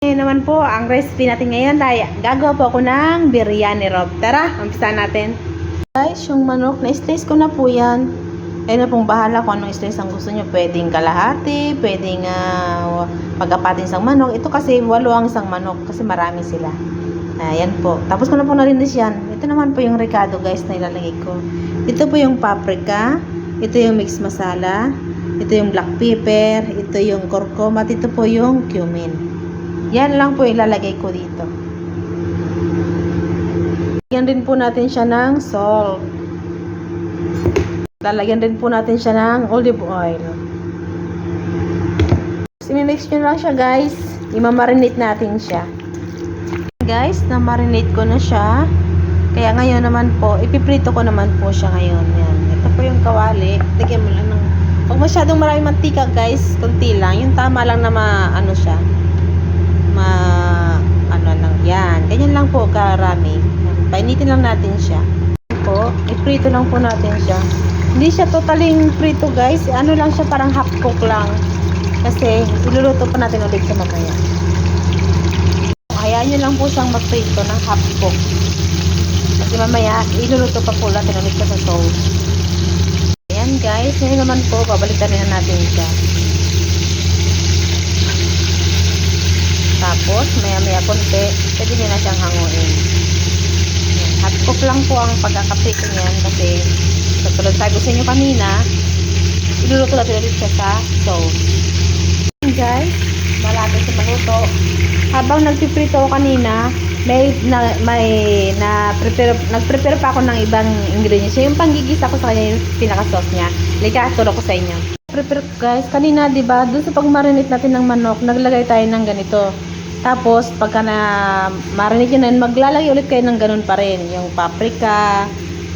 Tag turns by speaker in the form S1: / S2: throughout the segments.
S1: Ngayon naman po, ang recipe natin ngayon ay gagawa po ako ng biryani rob. Tara, umpisa natin. Guys, yung manok, na-slice ko na po yan. Kayo na pong bahala kung anong slice ang gusto nyo. Pwedeng kalahati, pwedeng pagkapatin isang manok. Ito kasi 8 ang isang manok kasi marami sila. Ayan po. Tapos ko na po narinis yan. Ito naman po yung recado guys na ilalagay ko. Ito po yung paprika. Ito yung mixed masala. Ito yung black pepper. Ito yung curcum. At ito po yung cumin. Yan lang po ilalagay ko dito. Lalagyan din po natin siya ng salt. Lalagyan din po natin siya ng olive oil. Sinimix nyo lang siya guys. Imamarinate natin siya. Guys, na-marinate ko na siya. Kaya ngayon naman po, ipiprito ko naman po siya ngayon. Yan. Ito po yung kawali. Lagyan mo lang ng... Huwag masyadong maraming mantika guys. Kunti lang. Yung tama lang na ano siya. Yan. Ganyan lang po karami. Painitin lang natin siya. Po, iprito lang po natin siya. Hindi siya totaling prito guys. Ano lang siya, parang half cook lang. Kasi iluluto pa natin ulit sa mamaya. Hayaan nyo lang po siyang magprito ng half cook. Kasi mamaya iluluto pa po natin ulit sa sauce. Ayan guys. Ngayon naman po, babalikan na natin siya. Tapos, maya-maya konti, pwede nyo na siyang hanguin. Hot cook lang po ang pagkakaprito niyan kasi katulad sabi ko sa inyo kanina, iluluto natin ulit siya sa sauce. Guys, malapit sa maluto. Habang nagpiprito ako kanina, nag-prepare pa ako ng ibang ingredients. Yung panggigisa ko sa kanya, yung pinaka-sauce niya. Lika, turo ko sa inyo. Prepare guys, kanina 'di ba, doon sa pag-marinate natin ng manok, naglagay tayo ng ganito. Tapos pagka na marinate yun, maglalagay ulit kayo ng ganun pa rin, yung paprika,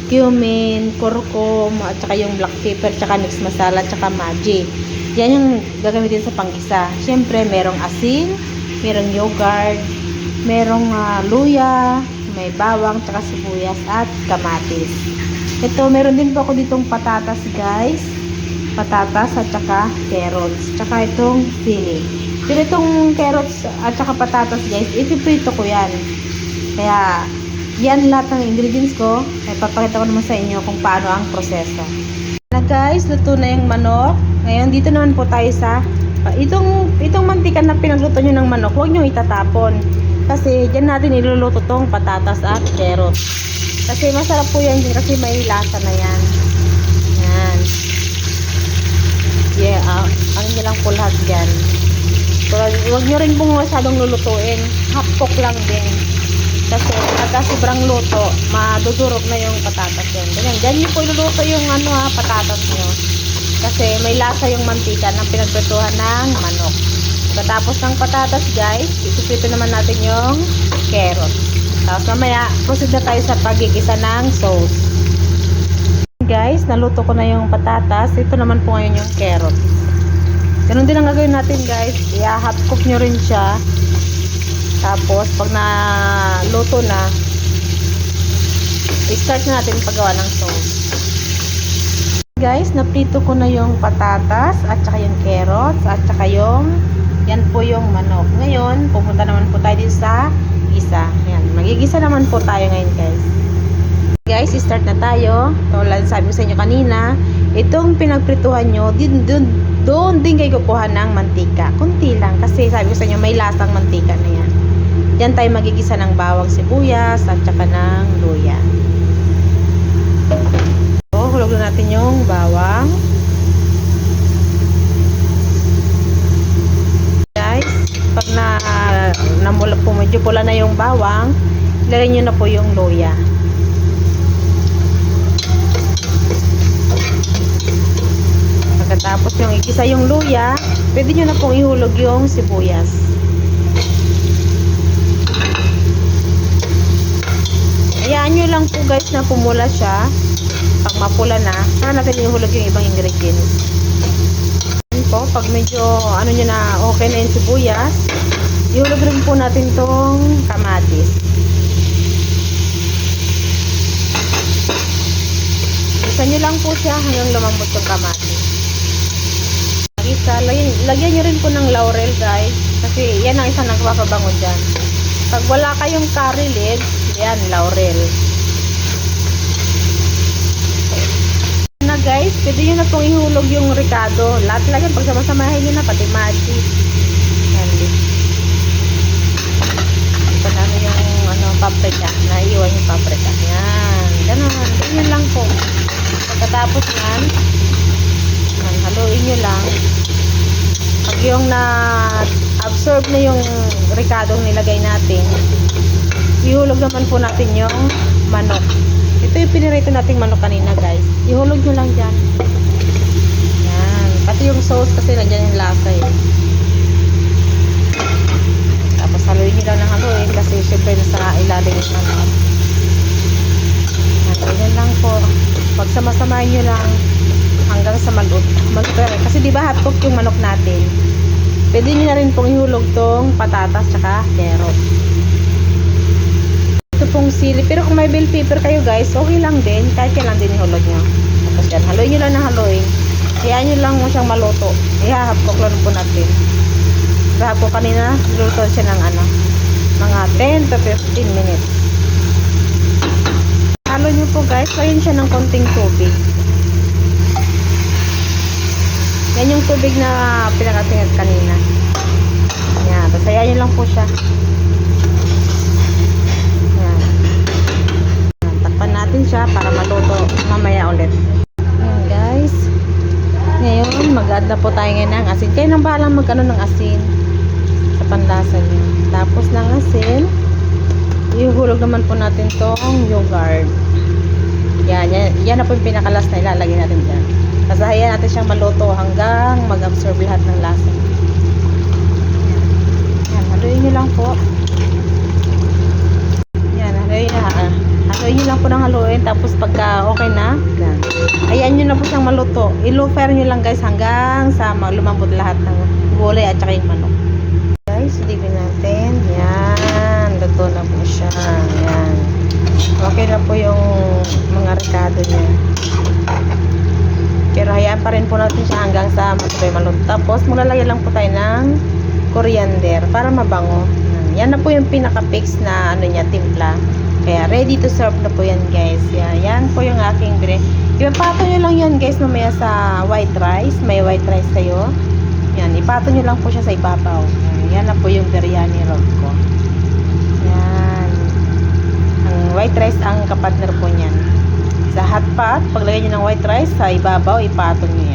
S1: cumin, curcum, at saka yung black pepper, saka mixed masala, at saka Maggi. Yan yung gagamitin sa panggisa. Syempre, merong asin, merong yogurt, merong luya, may bawang, saka sibuyas at kamatis. Ito, meron din po ako ditong patatas guys. Patatas at saka carrots, saka itong sili. Pero itong carrots at saka patatas guys, ipiprito ko yan. Kaya yan lahat ng ingredients ko. Ay papakita ko naman sa inyo kung paano ang proseso. Na guys, luto na yung manok. Ngayon dito naman po tayo sa itong mantika na pinagluto nyo ng manok, huwag nyo itatapon. Kasi dyan natin iluluto tong patatas at carrots. Kasi masarap po yan kasi may lasa na yan. Yan. Yeah, ano nyo lang po lahat dyan. So, huwag nyo rin pong masyadong lulutuin. Half cook lang din. Kasi pagka sobrang luto, madudurog na yung patatas yun. Ganyan, dyan nyo po iluluto yung patatas nyo. Kasi may lasa yung mantika ng pinagprituhan ng manok. Pagkatapos ng patatas guys, isuprito naman natin yung carrots. Tapos mamaya, proceed na tayo sa pagigisa ng sauce. Guys, naluto ko na yung patatas. Ito naman po ngayon yung carrots. Ganun din ang gagawin natin guys. I-hot cook nyo rin siya. Tapos pag naluto na, i-start na natin paggawa ng sauce. Guys, naprito ko na yung patatas at saka yung carrots at saka yung yan po yung manok. Ngayon, pupunta naman po tayo din sa gisa. Yan, magigisa naman po tayo ngayon guys. Guys, start na tayo. Tulad sabi ko sa inyo kanina, itong pinagprituhan nyo, doon din kayo kukuha ng mantika. Kunti lang kasi sabi ko sa inyo may lasang mantika na yan. Diyan tayo magigisa ng bawang sibuyas at saka ng luya. So, hulog na natin yung bawang. Guys, pag namula po, medyo pula na yung bawang, ilagay nyo na po yung luya. Pagkatapos yung igisa yung luya, pwede nyo na pong ihulog yung sibuyas. Hayaan nyo lang po guys na pumula siya. Pag mapula na, saka natin ihulog yung ibang ingredients. Yan po, pag medyo nyo na okay na yung sibuyas, ihulog rin po natin tong kamatis. Isa nyo lang po siya hanggang lumambot yung kamatis. Lagyan nyo rin po ng laurel guys. Kasi yan ang isang nagpapabango dyan. Pag wala kayong curry leaves, yan, laurel. Na guys, pwede nyo na pong ihulog yung ricado. Lahat lang yan, pagsamasamahin nyo na, pati magic. Yan, ito na yung paprika. Naiiwan yung paprika. Yan, ganun. Ganyan lang po. Pagkatapos yan, haluin nyo lang. Pag yung na-absorb na yung ricadong nilagay natin, ihulog naman po natin yung manok. Ito yung pinirito nating manok kanina guys. Ihulog nyo lang dyan. Yan. Pati yung sauce kasi nandiyan yung lasa eh. Tapos haluin nyo lang ng haluin kasi syempre nasa ilalim yung manok. Yan lang po. Pag samasamahin nyo lang hanggang sa mag-utter. Kasi di ba hot cook yung manok natin. Pwede nyo na rin pong ihulog tong patatas tsaka carrot. Ito pong sili. Pero kung may bell pepper kayo guys, okay lang din. Kahit yan lang din ihulog nyo. Tapos yan, haluin nyo lang na haluin. Hayaan nyo lang mo siyang maluto. Ihahap cook lang po natin. Ihahap ko kanina, luto siya ng mga 10 to 15 minutes. Halo nyo po guys, lagyan siya ng konting tubig. Yan yung tubig na pinakatingin kanina. Yan, tapos hayaan nyo lang po siya. Yan. Takpan natin siya para maluto mamaya ulit. Yan guys. Ngayon, mag-add na po tayo ngayon ng asin. Kayo nang bahalang mag-ano ng asin sa panlasa nyo. Tapos ng asin, ihulog naman po natin tong yogurt. Yan na po yung pinakalas na ilalagay natin dyan. Tapos hayaan natin siyang maluto hanggang mag-absorb lahat ng lasa. Yan, haluin nyo lang po. Yan, haluin nyo lang po ng haluin. Tapos pagka okay na, yan. Hayaan nyo na po siyang maluto. I-low fire nyo lang guys hanggang sa lumambot lahat ng gulay at saka yung manok. Guys, silipin natin. Yan, luto na po siya. Yan. Okay na po yung mga ricado niya. Pero hayaan pa rin po natin siya hanggang sa matubay maluto. Tapos maglalagay lang po tayo ng coriander para mabango. Yan na po yung pinaka-fix na niya, timpla. Kaya ready to serve na po yan guys. Yan po yung aking ipapato nyo lang yan guys mamaya sa white rice. May white rice kayo. Yan, ipato nyo lang po siya sa ibabaw. Yan na po yung biryani roll ko. Yan. Ang white rice ang kapartner po niyan. Sa hot pot, paglagay nyo ng white rice, sa ibabaw, ipatong nyo yan.